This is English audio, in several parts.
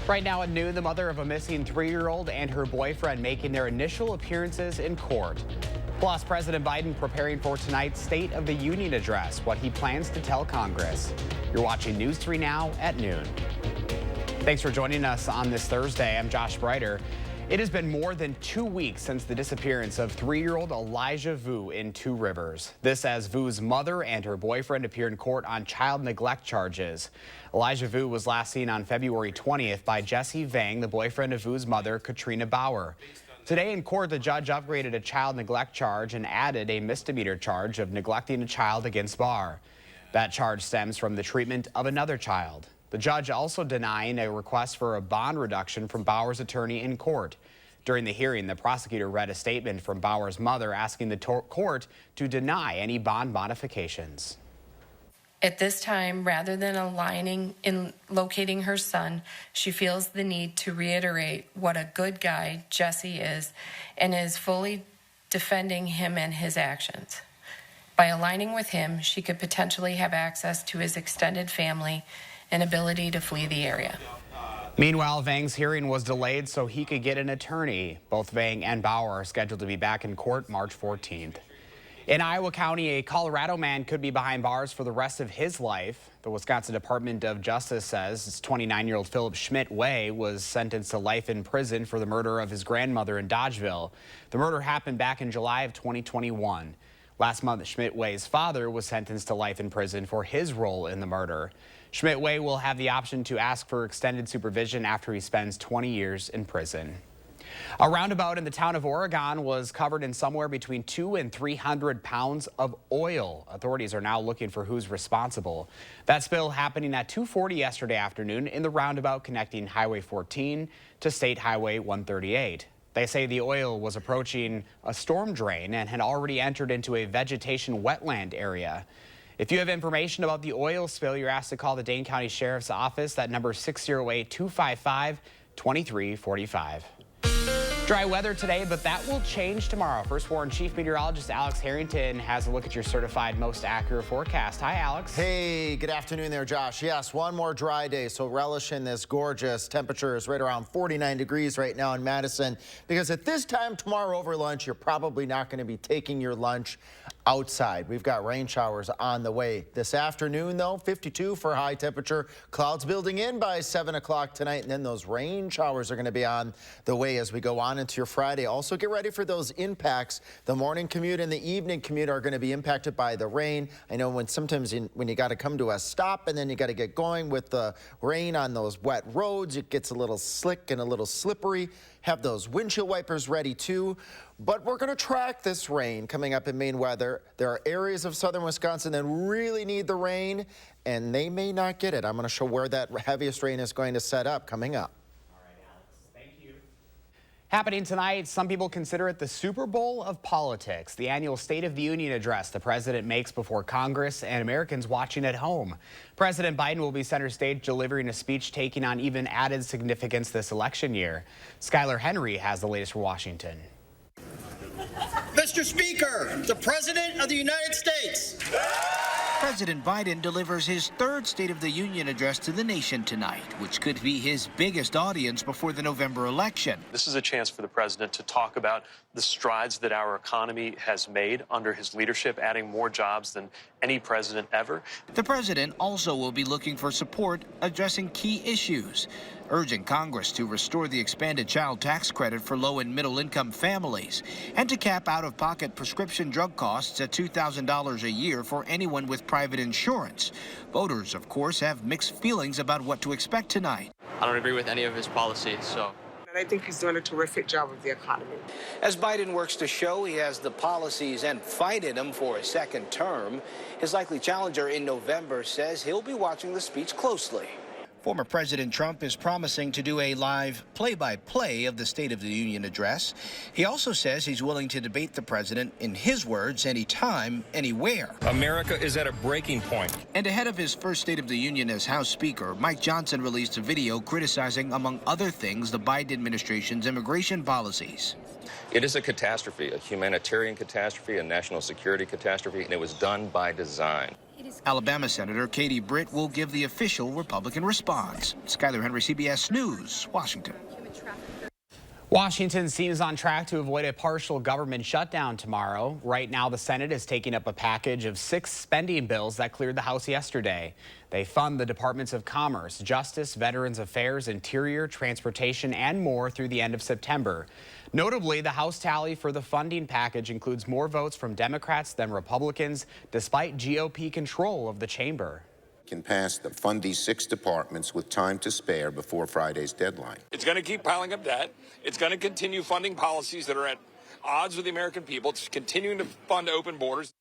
Right now at noon, the mother of a missing 3-year-old and her boyfriend making their initial appearances in court. Plus, President Biden preparing for tonight's State of the Union address, what he plans to tell Congress. You're watching News 3 Now at noon. Thanks for joining us on this Thursday. I'm Josh Breiter. It has been more than 2 weeks since the disappearance of 3-year-old Elijah Vu in Two Rivers. This as Vu's mother and her boyfriend appear in court on child neglect charges. Elijah Vu was last seen on February 20th by Jesse Vang, the boyfriend of Vu's mother, Katrina Bauer. Today in court, the judge upgraded a child neglect charge and added a misdemeanor charge of neglecting a child against Bauer. That charge stems from the treatment of another child. The judge also denying a request for a bond reduction from Bauer's attorney in court. During the hearing, the prosecutor read a statement from Bauer's mother asking the court to deny any bond modifications. At this time, rather than aligning in locating her son, she feels the need to reiterate what a good guy Jesse is and is fully defending him and his actions. By aligning with him, she could potentially have access to his extended family and ability to flee the area. Meanwhile, Vang's hearing was delayed so he could get an attorney. Both Vang and Bauer are scheduled to be back in court March 14th. In Iowa County, a Colorado man could be behind bars for the rest of his life. The Wisconsin Department of Justice says 29-year-old Philip Schmidt-Way was sentenced to life in prison for the murder of his grandmother in Dodgeville. The murder happened back in July of 2021. Last month, Schmidt-Way's father was sentenced to life in prison for his role in the murder. Schmidt-Way will have the option to ask for extended supervision after he spends 20 years in prison. A roundabout in the town of Oregon was covered in somewhere between 200 and 300 pounds of oil. Authorities are now looking for who's responsible. That spill happening at 2:40 yesterday afternoon in the roundabout connecting Highway 14 to State Highway 138. They say the oil was approaching a storm drain and had already entered into a vegetation wetland area. If you have information about the oil spill, you're asked to call the Dane County Sheriff's Office. That number is 608-255-2345. Dry weather today, but that will change tomorrow. First Warren Chief Meteorologist Alex Harrington has a look at your certified most accurate forecast. Hi, Alex. Hey, good afternoon there, Josh. Yes, one more dry day, so relish in this gorgeous temperature. Is right around 49 degrees right now in Madison, because at this time tomorrow over lunch, you're probably not going to be taking your lunch outside. We've got rain showers on the way. This afternoon, though, 52 for high temperature. Clouds building in by 7 o'clock tonight, and then those rain showers are going to be on the way as we go on into your Friday. Also, get ready for those impacts. The morning commute and the evening commute are going to be impacted by the rain. I know sometimes when you got to come to a stop and then you got to get going with the rain on those wet roads, it gets a little slick and a little slippery. Have those windshield wipers ready too. But we're going to track this rain coming up in Maine weather. There are areas of southern Wisconsin that really need the rain, and they may not get it. I'm going to show where that heaviest rain is going to set up coming up. All right, Alex. Thank you. Happening tonight, some people consider it the Super Bowl of politics, the annual State of the Union address the president makes before Congress and Americans watching at home. President Biden will be center stage delivering a speech taking on even added significance this election year. Skylar Henry has the latest from Washington. Mr. Speaker, the President of the United States. President Biden delivers his third State of the Union address to the nation tonight, which could be his biggest audience before the November election. This is a chance for the president to talk about the strides that our economy has made under his leadership, adding more jobs than any president ever. The president also will be looking for support addressing key issues, urging Congress to restore the expanded child tax credit for low and middle income families and to cap out-of-pocket prescription drug costs at $2,000 a year for anyone with private insurance. Voters, of course, have mixed feelings about what to expect tonight. I don't agree with any of his policies, so. And I think he's doing a terrific job with the economy. As Biden works to show he has the policies and fight in him for a second term, his likely challenger in November says he'll be watching the speech closely. Former President Trump is promising to do a live play-by-play of the State of the Union address. He also says he's willing to debate the president, in his words, anytime, anywhere. America is at a breaking point. And ahead of his first State of the Union as House Speaker, Mike Johnson released a video criticizing, among other things, the Biden administration's immigration policies. It is a catastrophe, a humanitarian catastrophe, a national security catastrophe, and it was done by design. Alabama Senator Katie Britt will give the official Republican response. Skyler Henry, CBS News, Washington. Washington seems on track to avoid a partial government shutdown tomorrow. Right now, the Senate is taking up a package of 6 spending bills that cleared the House yesterday. They fund the Departments of Commerce, Justice, Veterans Affairs, Interior, Transportation, and more through the end of September. Notably, the House tally for the funding package includes more votes from Democrats than Republicans, despite GOP control of the chamber. Can pass them, fund these 6 departments with time to spare before Friday's deadline. It's going to keep piling up debt. It's going to continue funding policies that are at odds with the American people. It's continuing to fund open borders.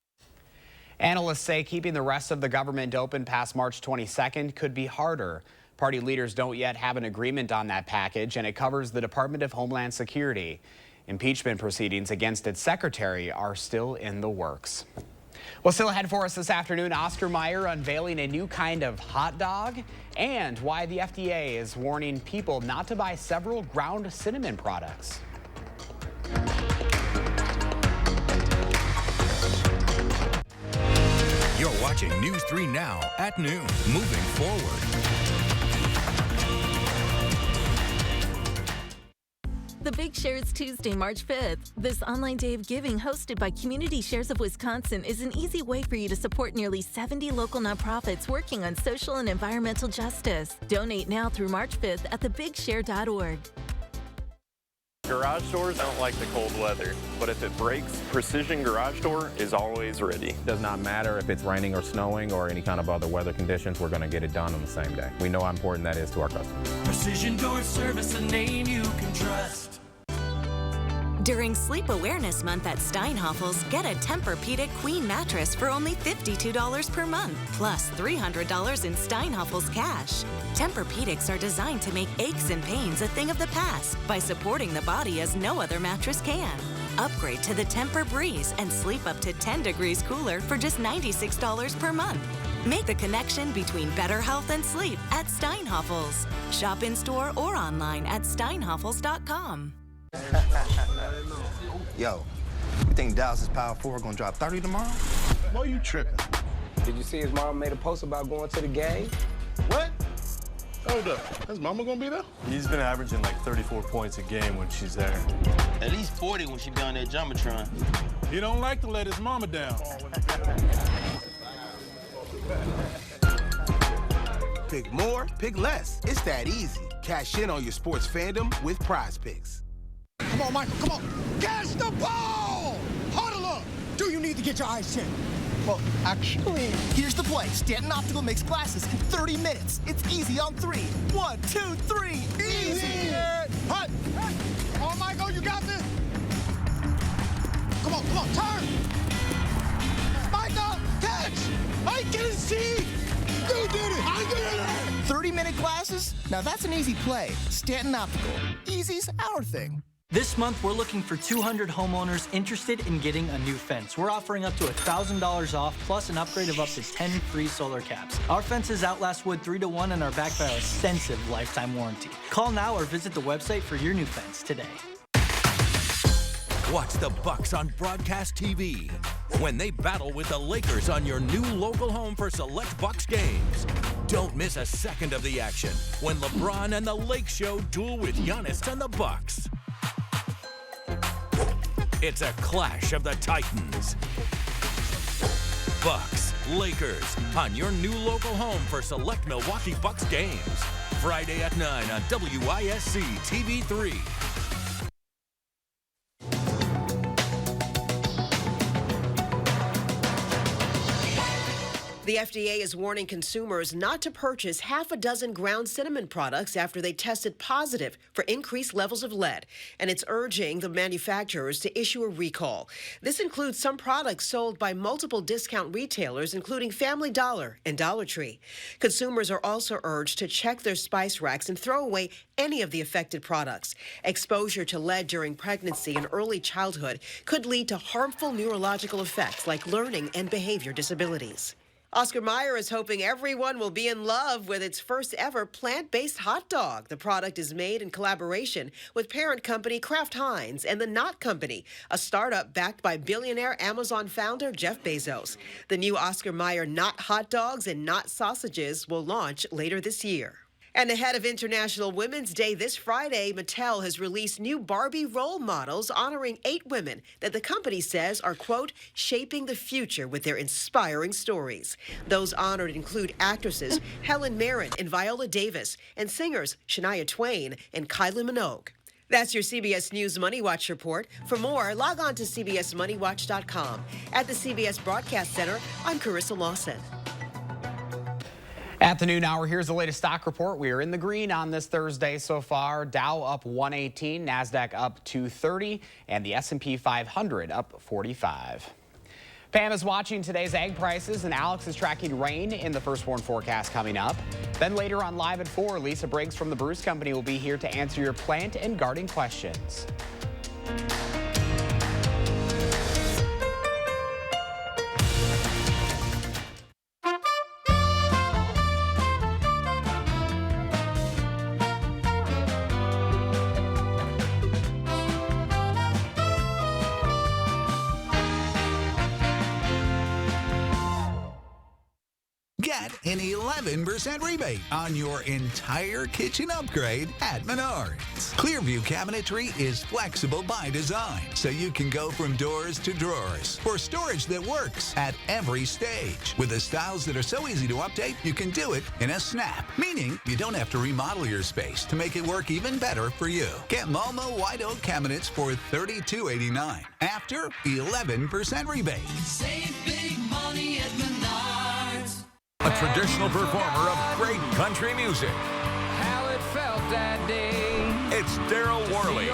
Analysts say keeping the rest of the government open past March 22nd could be harder. Party leaders don't yet have an agreement on that package, and it covers the Department of Homeland Security. Impeachment proceedings against its secretary are still in the works. Well, still ahead for us this afternoon, Oscar Mayer unveiling a new kind of hot dog and why the FDA is warning people not to buy several ground cinnamon products. You're watching News 3 Now at noon. Moving forward. The Big Share is Tuesday, March 5th. This online day of giving hosted by Community Shares of Wisconsin is an easy way for you to support nearly 70 local nonprofits working on social and environmental justice. Donate now through March 5th at thebigshare.org. Garage doors don't like the cold weather, but if it breaks, Precision Garage Door is always ready. Does not matter if it's raining or snowing or any kind of other weather conditions, we're going to get it done on the same day. We know how important that is to our customers. Precision Door Service, a name you can trust. During Sleep Awareness Month at Steinhoffel's, get a Tempur-Pedic Queen mattress for only $52 per month, plus $300 in Steinhoffel's cash. Tempur-Pedics are designed to make aches and pains a thing of the past by supporting the body as no other mattress can. Upgrade to the Tempur-Breeze and sleep up to 10 degrees cooler for just $96 per month. Make the connection between better health and sleep at Steinhoffel's. Shop in-store or online at steinhoffels.com. Yo, you think Dallas's Power 4 gonna drop 30 tomorrow? Boy, you tripping. Did you see his mom made a post about going to the game? What? Hold up. His mama gonna be there? He's been averaging like 34 points a game when she's there. At least 40 when she be on that Jumbotron. He don't like to let his mama down. Pick more, pick less. It's that easy. Cash in on your sports fandom with Prize Picks. Come on, Michael, come on. Catch the ball! Huddle up! Do you need to get your eyes checked? Well, actually, here's the play. Stanton Optical makes glasses in 30 minutes. It's easy on 3. 1, 2, 3. Easy! Hut! Come on, Michael, you got this! Come on, turn! Michael, catch! I can see! You did it! I did it! 30-minute glasses? Now that's an easy play. Stanton Optical. Easy's our thing. This month, we're looking for 200 homeowners interested in getting a new fence. We're offering up to $1,000 off, plus an upgrade of up to 10 free solar caps. Our fences outlast wood 3 to 1 and are backed by our extensive lifetime warranty. Call now or visit the website for your new fence today. Watch the Bucks on broadcast TV when they battle with the Lakers on your new local home for select Bucks games. Don't miss a second of the action when LeBron and the Lake Show duel with Giannis and the Bucks. It's a clash of the Titans. Bucks, Lakers, on your new local home for select Milwaukee Bucks games. Friday at 9 on WISC TV 3. The FDA is warning consumers not to purchase half a dozen ground cinnamon products after they tested positive for increased levels of lead, and it's urging the manufacturers to issue a recall. This includes some products sold by multiple discount retailers, including Family Dollar and Dollar Tree. Consumers are also urged to check their spice racks and throw away any of the affected products. Exposure to lead during pregnancy and early childhood could lead to harmful neurological effects like learning and behavior disabilities. Oscar Mayer is hoping everyone will be in love with its first ever plant-based hot dog. The product is made in collaboration with parent company Kraft Heinz and the Knot Company, a startup backed by billionaire Amazon founder Jeff Bezos. The new Oscar Mayer Knot hot dogs and Knot sausages will launch later this year. And ahead of International Women's Day this Friday, Mattel has released new Barbie role models honoring 8 women that the company says are, quote, shaping the future with their inspiring stories. Those honored include actresses Helen Mirren and Viola Davis, and singers Shania Twain and Kylie Minogue. That's your CBS News Money Watch report. For more, log on to CBSMoneyWatch.com. At the CBS Broadcast Center, I'm Carissa Lawson. At the noon hour, here's the latest stock report. We are in the green on this Thursday so far. Dow up 118, NASDAQ up 230, and the S&P 500 up 45. Pam is watching today's egg prices, and Alex is tracking rain in the firstborn forecast coming up. Then later on Live at 4, Lisa Briggs from the Bruce Company will be here to answer your plant and garden questions. Get an 11% rebate on your entire kitchen upgrade at Menards. Clearview Cabinetry is flexible by design, so you can go from doors to drawers for storage that works at every stage. With the styles that are so easy to update, you can do it in a snap, meaning you don't have to remodel your space to make it work even better for you. Get Momo White Oak Cabinets for $32.89 after 11% rebate. Save big money at Menards. A traditional performer of great country music. How it felt that day. It's Daryl Worley.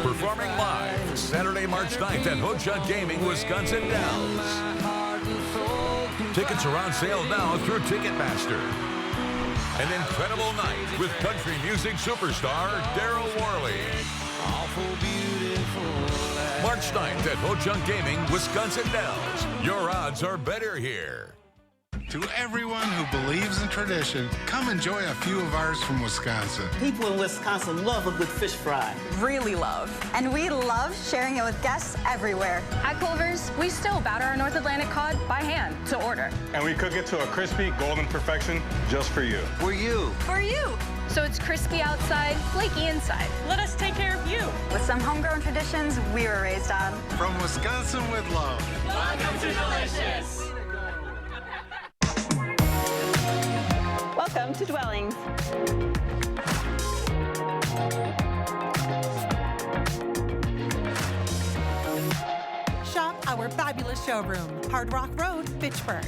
Performing live Saturday, March 9th at Ho-Chunk Gaming, Wisconsin Dells. Tickets are on sale now through Ticketmaster. An incredible night with country music superstar Daryl Worley. March 9th at Ho-Chunk Gaming, Wisconsin Dells. Your odds are better here. To everyone who believes in tradition, come enjoy a few of ours from Wisconsin. People in Wisconsin love a good fish fry. Really love. And we love sharing it with guests everywhere. At Culver's, we still batter our North Atlantic cod by hand to order. And we cook it to a crispy, golden perfection just for you. For you. For you. So it's crispy outside, flaky inside. Let us take care of you. With some homegrown traditions we were raised on. From Wisconsin with love. Welcome to Delicious. Welcome to Dwellings. Shop our fabulous showroom, Hard Rock Road, Fitchburg.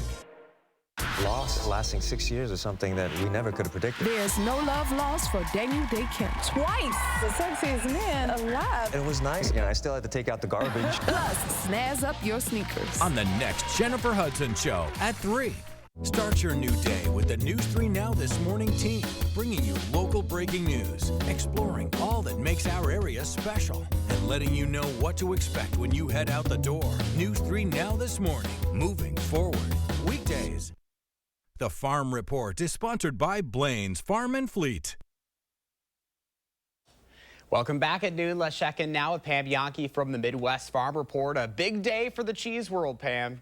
Loss lasting 6 years is something that we never could have predicted. There's no love lost for Daniel Day Kemp. Twice the sexiest man alive. It was nice. I still had to take out the garbage. Plus, snazz up your sneakers. On the next Jennifer Hudson Show at 3. Start your new day with the News 3 Now This Morning team, bringing you local breaking news, exploring all that makes our area special, and letting you know what to expect when you head out the door. News 3 Now This Morning, moving forward. Weekdays. The Farm Report is sponsored by Blaine's Farm and Fleet. Welcome back at noon. Let's check in now with Pam Bianchi from the Midwest Farm Report. A big day for the cheese world, Pam.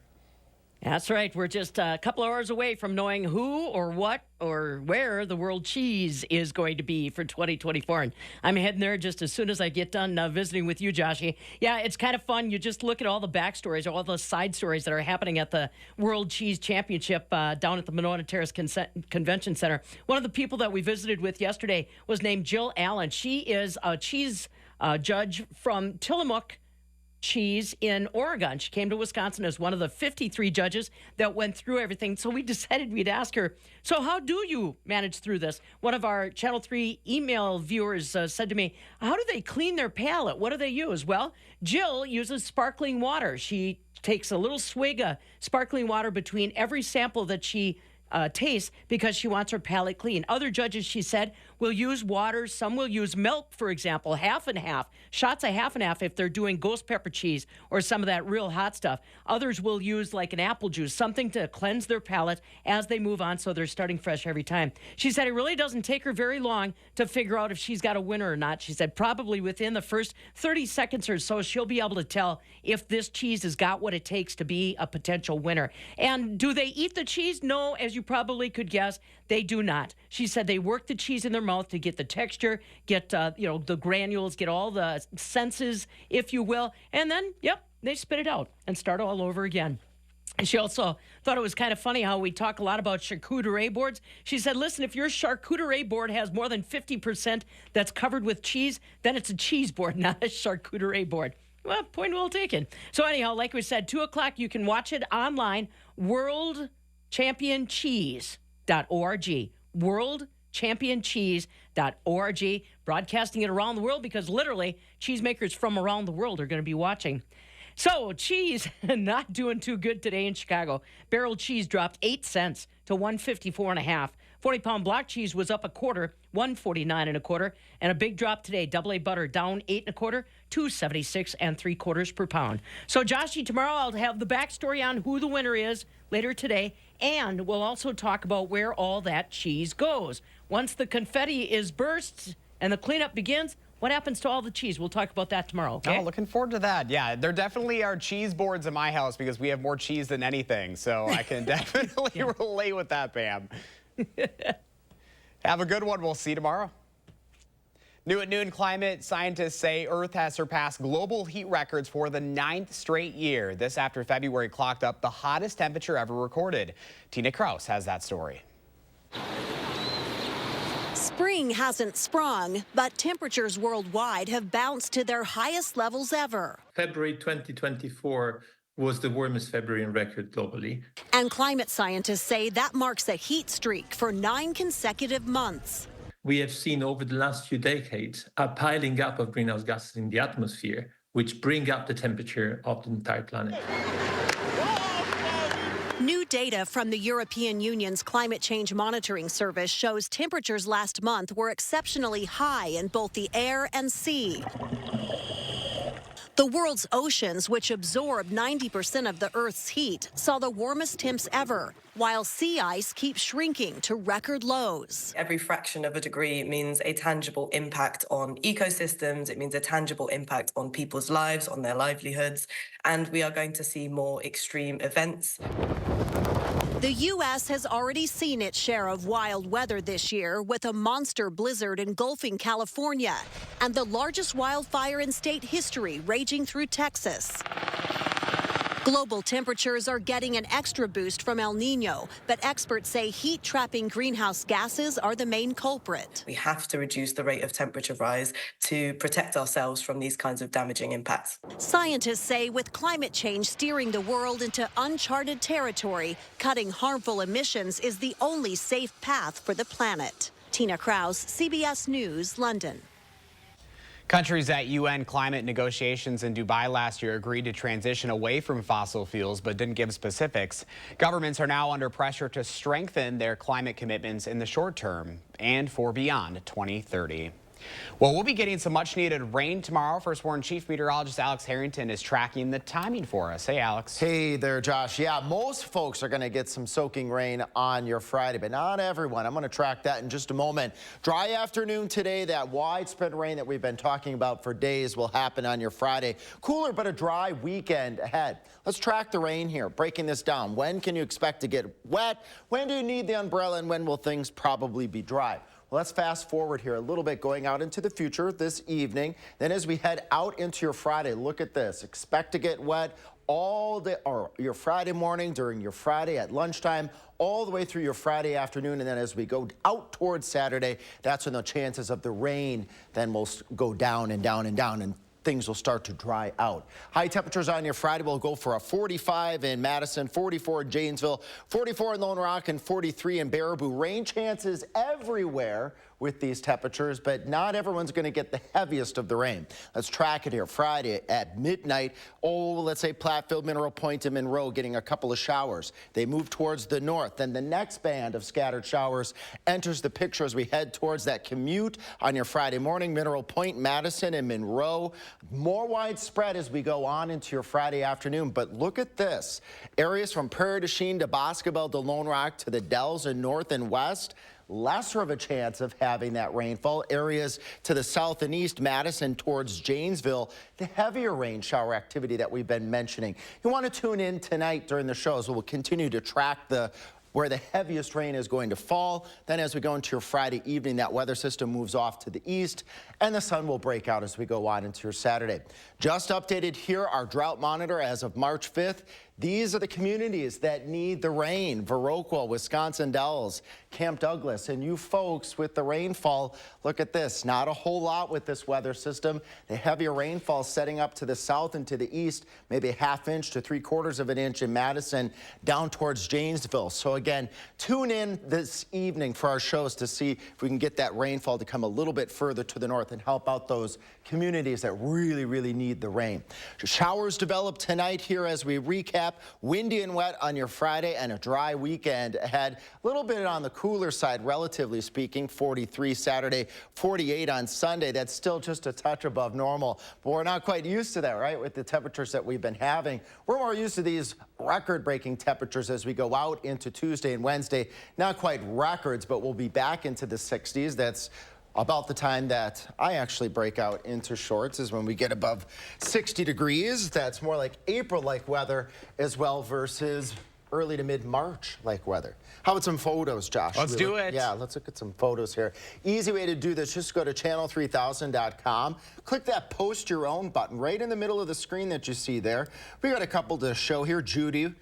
That's right. We're just a couple hours away from knowing who or what or where the world cheese is going to be for 2024. And I'm heading there just as soon as I get done visiting with you, Joshy. Yeah, it's kind of fun. You just look at all the backstories, all the side stories that are happening at the World Cheese Championship down at the Monona Terrace Convention Center. One of the people that we visited with yesterday was named Jill Allen. She is a cheese judge from Tillamook Cheese in Oregon. She came to Wisconsin as one of the 53 judges that went through everything. So we decided we'd ask her, so how do you manage through this? One of our Channel 3 email viewers said to me, how do they clean their palate? What do they use? Well, Jill uses sparkling water. She takes a little swig of sparkling water between every sample that she taste because she wants her palate clean. Other judges, she said, will use water. Some will use milk, for example, half and half, shots of half and half if they're doing ghost pepper cheese or some of that real hot stuff. Others will use like an apple juice, something to cleanse their palate as they move on so they're starting fresh every time. She said it really doesn't take her very long to figure out if she's got a winner or not. She said probably within the first 30 seconds or so, she'll be able to tell if this cheese has got what it takes to be a potential winner. And do they eat the cheese? No, as you probably could guess, they do not. She said they work the cheese in their mouth to get the texture, get the granules, get all the senses, if you will, and then, they spit it out and start all over again. And she also thought it was kind of funny how we talk a lot about charcuterie boards. She said, listen, if your charcuterie board has more than 50% that's covered with cheese, then it's a cheese board, not a charcuterie board. Well, point well taken. So anyhow, like we said, 2 o'clock, you can watch it online, worldchampioncheese.org. worldchampioncheese.org, broadcasting it around the world because literally cheesemakers from around the world are going to be watching. So cheese not doing too good today in Chicago. Barrel cheese dropped 8 cents to $1.54.5. 40-pound block cheese was up a quarter, $1.49 and a big drop today. Double A butter down 8 1/4, $2.76 3/4 per pound. So Joshy, tomorrow I'll have the backstory on who the winner is later today, and we'll also talk about where all that cheese goes. Once the confetti is burst and the cleanup begins, what happens to all the cheese? We'll talk about that tomorrow, okay? Oh, looking forward to that. Yeah, there definitely are cheese boards in my house because we have more cheese than anything. So I can definitely relate with that, Pam. Have a good one. We'll see you tomorrow. New at noon, climate scientists say Earth has surpassed global heat records for the 9th straight year. This after February clocked up the hottest temperature ever recorded. Tina Kraus has that story. Spring hasn't sprung, but temperatures worldwide have bounced to their highest levels ever. February 2024 was the warmest February in record globally. And climate scientists say that marks a heat streak for 9 consecutive months. We have seen over the last few decades a piling up of greenhouse gases in the atmosphere, which bring up the temperature of the entire planet. New data from the European Union's Climate Change Monitoring Service shows temperatures last month were exceptionally high in both the air and sea. The world's oceans, which absorb 90% of the Earth's heat, saw the warmest temps ever, while sea ice keeps shrinking to record lows. Every fraction of a degree means a tangible impact on ecosystems. It means a tangible impact on people's lives, on their livelihoods, and we are going to see more extreme events. The U.S. has already seen its share of wild weather this year with a monster blizzard engulfing California and the largest wildfire in state history raging through Texas. Global temperatures are getting an extra boost from El Nino, but experts say heat-trapping greenhouse gases are the main culprit. We have to reduce the rate of temperature rise to protect ourselves from these kinds of damaging impacts. Scientists say with climate change steering the world into uncharted territory, cutting harmful emissions is the only safe path for the planet. Tina Kraus, CBS News, London. Countries at UN climate negotiations in Dubai last year agreed to transition away from fossil fuels but didn't give specifics. Governments are now under pressure to strengthen their climate commitments in the short term and for beyond 2030. Well, we'll be getting some much needed rain tomorrow. First Warn Chief Meteorologist Alex Harrington is tracking the timing for us. Hey, Alex. Hey there, Josh. Yeah, most folks are going to get some soaking rain on your Friday, but not everyone. I'm going to track that in just a moment. Dry afternoon today. That widespread rain that we've been talking about for days will happen on your Friday. Cooler but a dry weekend ahead. Let's track the rain here, breaking this down. When can you expect to get wet? When do you need the umbrella, and when will things probably be dry? Well, let's fast forward here a little bit, going out into the future this evening. Then as we head out into your Friday, look at this. Expect to get wet all day, or your Friday morning, during your Friday at lunchtime, all the way through your Friday afternoon. And then as we go out towards Saturday, that's when the chances of the rain then will go down and down and down, and things will start to dry out. High temperatures on your Friday will go for a 45 in Madison, 44 in Janesville, 44 in Lone Rock, and 43 in Baraboo. Rain chances every everywhere with these temperatures, but not everyone's going to get the heaviest of the rain. Let's track it here. Friday at midnight, let's say Platteville, Mineral Point, and Monroe getting a couple of showers. They move towards the north. Then the next band of scattered showers enters the picture as we head towards that commute on your Friday morning. Mineral Point, Madison, and Monroe. More widespread as we go on into your Friday afternoon. But look at this. Areas from Prairie du Chien to Boscobel to Lone Rock to the Dells and north and west, lesser of a chance of having that rainfall. Areas to the south and east, Madison towards Janesville, the heavier rain shower activity that we've been mentioning. You want to tune in tonight during the show as we'll continue to track where the heaviest rain is going to fall. Then as we go into your Friday evening, that weather system moves off to the east and the sun will break out as we go on into your Saturday. Just updated here, our drought monitor as of March 5th. These are the communities that need the rain. Viroqua, Wisconsin Dells, Camp Douglas, and you folks with the rainfall, look at this. Not a whole lot with this weather system. The heavier rainfall setting up to the south and to the east, maybe a ½ inch to 3/4 of an inch in Madison, down towards Janesville. So again, tune in this evening for our shows to see if we can get that rainfall to come a little bit further to the north and help out those communities that really, really need the rain. Showers develop tonight here as we recap. Windy and wet on your Friday and a dry weekend ahead. A little bit on the cooler side, relatively speaking. 43 Saturday, 48 on Sunday. That's still just a touch above normal, but we're not quite used to that, right? With the temperatures that we've been having. We're more used to these record-breaking temperatures as we go out into Tuesday and Wednesday. Not quite records, but we'll be back into the 60s. That's about the time that I actually break out into shorts, is when we get above 60 degrees. That's more like April-like weather as well versus early to mid-March like weather. How about some photos, Josh? Let's do it. Yeah, let's look at some photos here. Easy way to do this, just go to channel3000.com. Click that post your own button right in the middle of the screen that you see there. We got a couple to show here. Judy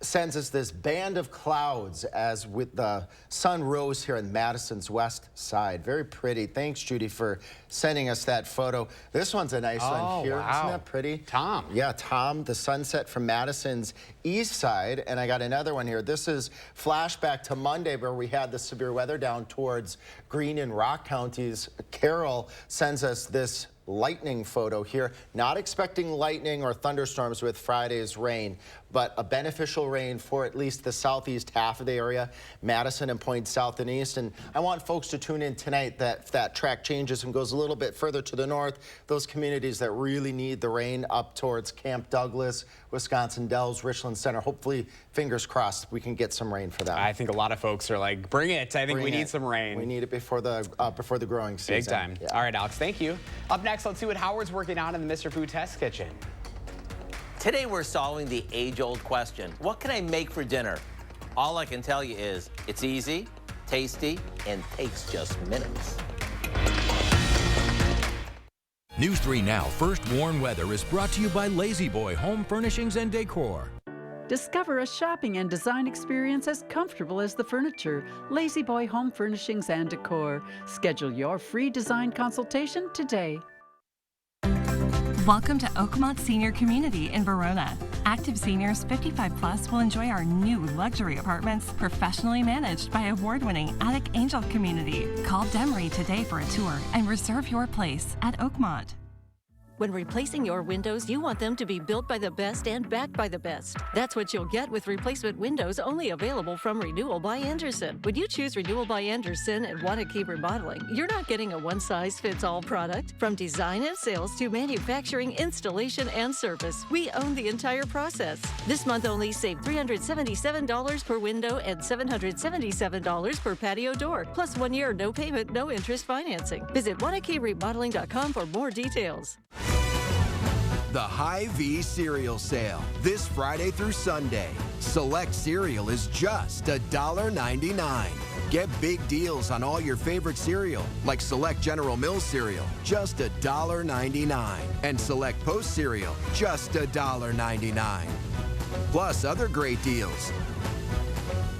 sends us this band of clouds as with the sun rose here in Madison's west side. Very pretty. Thanks, Judy, for sending us that photo. This one's a nice one here. Wow. Isn't that pretty? Tom. Yeah, Tom, the sunset from Madison's east side. And I got another one here. This is flashback to Monday where we had the severe weather down towards Greene and Rock counties. Carol sends us this lightning photo here. Not expecting lightning or thunderstorms with Friday's rain, but a beneficial rain for at least the southeast half of the area, Madison and Point south and east. And I want folks to tune in tonight that if that track changes and goes a little bit further to the north, those communities that really need the rain up towards Camp Douglas, Wisconsin Dells, Richland Center, hopefully, fingers crossed, we can get some rain for them. I think a lot of folks are like, bring it. I think we need some rain. We need it before the growing season. Big time. Yeah. All right, Alex, thank you. Up next, let's see what Howard's working on in the Mr. Food Test Kitchen. Today we're solving the age-old question, what can I make for dinner? All I can tell you is it's easy, tasty, and takes just minutes. News 3 Now First Warn Weather is brought to you by Lazy Boy Home Furnishings and Decor. Discover a shopping and design experience as comfortable as the furniture. Lazy Boy Home Furnishings and Decor. Schedule your free design consultation today. Welcome to Oakmont Senior Community in Verona. Active seniors 55 plus will enjoy our new luxury apartments, professionally managed by award-winning Attic Angel Community. Call Demery today for a tour and reserve your place at Oakmont. When replacing your windows, you want them to be built by the best and backed by the best. That's what you'll get with replacement windows only available from Renewal by Andersen. When you choose Renewal by Andersen and want to keep remodeling, you're not getting a one-size-fits-all product. From design and sales to manufacturing, installation, and service, we own the entire process. This month only, save $377 per window and $777 per patio door, plus 1 year no payment, no interest financing. Visit wanakeremodeling.com for more details. The Hy-Vee cereal sale this Friday through Sunday. Select cereal is just $1.99. Get big deals on all your favorite cereal, like Select General Mills cereal, just $1.99. And Select Post cereal, just $1.99. Plus other great deals.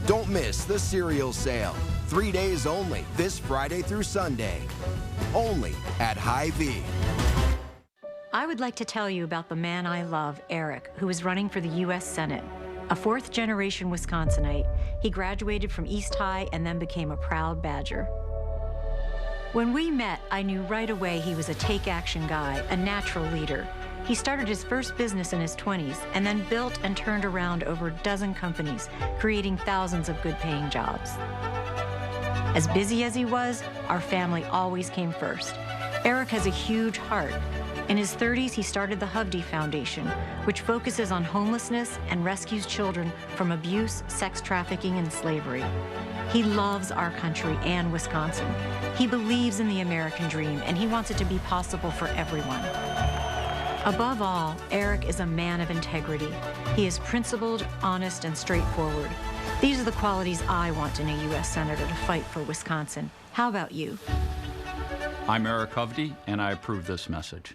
Don't miss the cereal sale. 3 days only, this Friday through Sunday. Only at Hy-Vee. I would like to tell you about the man I love, Eric, who is running for the U.S. Senate. A fourth-generation Wisconsinite, he graduated from East High and then became a proud Badger. When we met, I knew right away he was a take-action guy, a natural leader. He started his first business in his 20s and then built and turned around over a dozen companies, creating thousands of good-paying jobs. As busy as he was, our family always came first. Eric has a huge heart. In his 30s, he started the Hovde Foundation, which focuses on homelessness and rescues children from abuse, sex trafficking, and slavery. He loves our country and Wisconsin. He believes in the American dream, and he wants it to be possible for everyone. Above all, Eric is a man of integrity. He is principled, honest, and straightforward. These are the qualities I want in a U.S. Senator to fight for Wisconsin. How about you? I'm Eric Hovde, and I approve this message.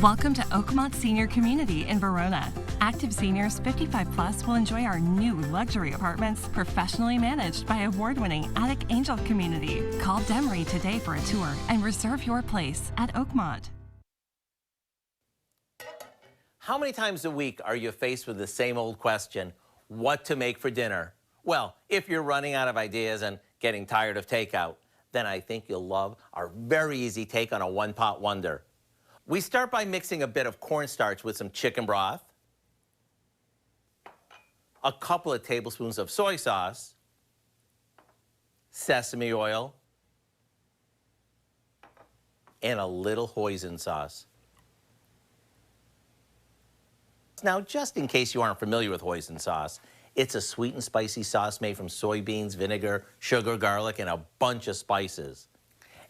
Welcome to Oakmont Senior Community in Verona. Active seniors 55 plus will enjoy our new luxury apartments, professionally managed by award-winning Attic Angel Community. Call Demery today for a tour and reserve your place at Oakmont. How many times a week are you faced with the same old question, what to make for dinner? Well, if you're running out of ideas and getting tired of takeout, then I think you'll love our very easy take on a one-pot wonder. We start by mixing a bit of cornstarch with some chicken broth, a couple of tablespoons of soy sauce, sesame oil, and a little hoisin sauce. Now, just in case you aren't familiar with hoisin sauce, it's a sweet and spicy sauce made from soybeans, vinegar, sugar, garlic, and a bunch of spices.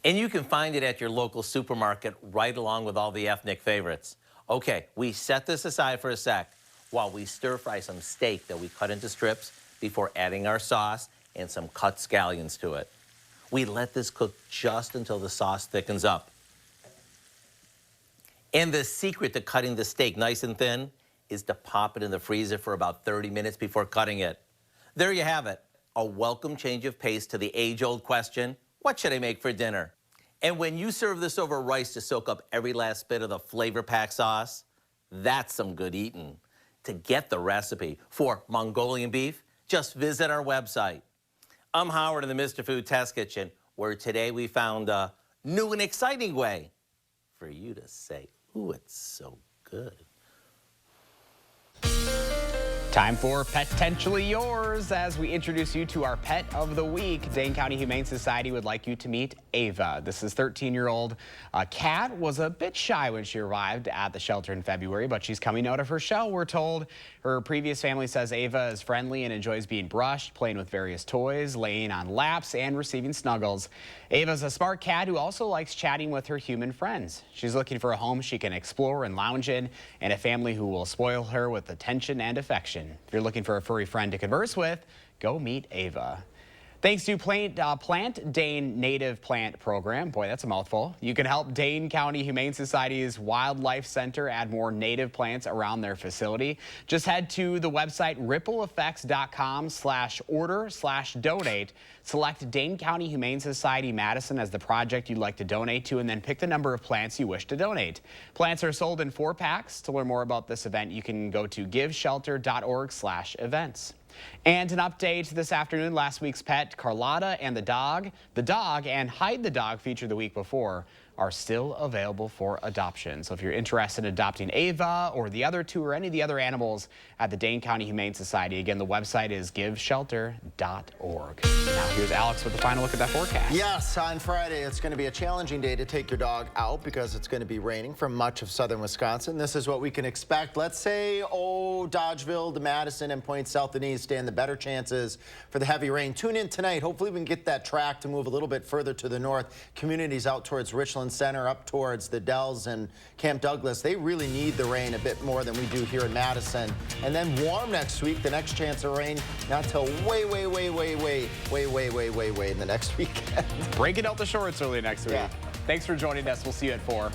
And you can find it at your local supermarket right along with all the ethnic favorites. Okay, we set this aside for a sec while we stir fry some steak that we cut into strips before adding our sauce and some cut scallions to it. We let this cook just until the sauce thickens up. And the secret to cutting the steak nice and thin is to pop it in the freezer for about 30 minutes before cutting it. There you have it, a welcome change of pace to the age-old question, what should I make for dinner? And when you serve this over rice to soak up every last bit of the flavor-packed sauce, that's some good eating. To get the recipe for Mongolian beef, just visit our website. I'm Howard in the Mr. Food Test Kitchen, where today we found a new and exciting way for you to say, ooh, it's so good. Time for Potentially Yours as we introduce you to our pet of the week. Dane County Humane Society would like you to meet Ava. This is 13-year-old Kat. Was a bit shy when she arrived at the shelter in February, but she's coming out of her shell, we're told. Her previous family says Ava is friendly and enjoys being brushed, playing with various toys, laying on laps, and receiving snuggles. Ava's a smart cat who also likes chatting with her human friends. She's looking for a home she can explore and lounge in, and a family who will spoil her with attention and affection. If you're looking for a furry friend to converse with, go meet Ava. Thanks to Plant Dane Native Plant Program, boy, that's a mouthful, you can help Dane County Humane Society's Wildlife Center add more native plants around their facility. Just head to the website rippleeffects.com/order/donate. Select Dane County Humane Society Madison as the project you'd like to donate to, and then pick the number of plants you wish to donate. Plants are sold in 4 packs. To learn more about this event, you can go to giveshelter.org/events. And an update this afternoon, last week's pet, Carlotta and the dog and Hide the dog featured the week before are still available for adoption. So if you're interested in adopting Ava or the other 2 or any of the other animals at the Dane County Humane Society, again, the website is giveshelter.org. Now here's Alex with the final look at that forecast. Yes, on Friday, it's going to be a challenging day to take your dog out because it's going to be raining for much of southern Wisconsin. This is what we can expect. Let's say, Dodgeville to Madison and points south and east stand the better chances for the heavy rain. Tune in tonight. Hopefully we can get that track to move a little bit further to the north. Communities out towards Richland Center, up towards the Dells and Camp Douglas, they really need the rain a bit more than we do here in Madison. And then warm next week. The next chance of rain not till way in the next weekend. Breaking out the shorts early next week. Yeah. Thanks for joining us. We'll see you at 4.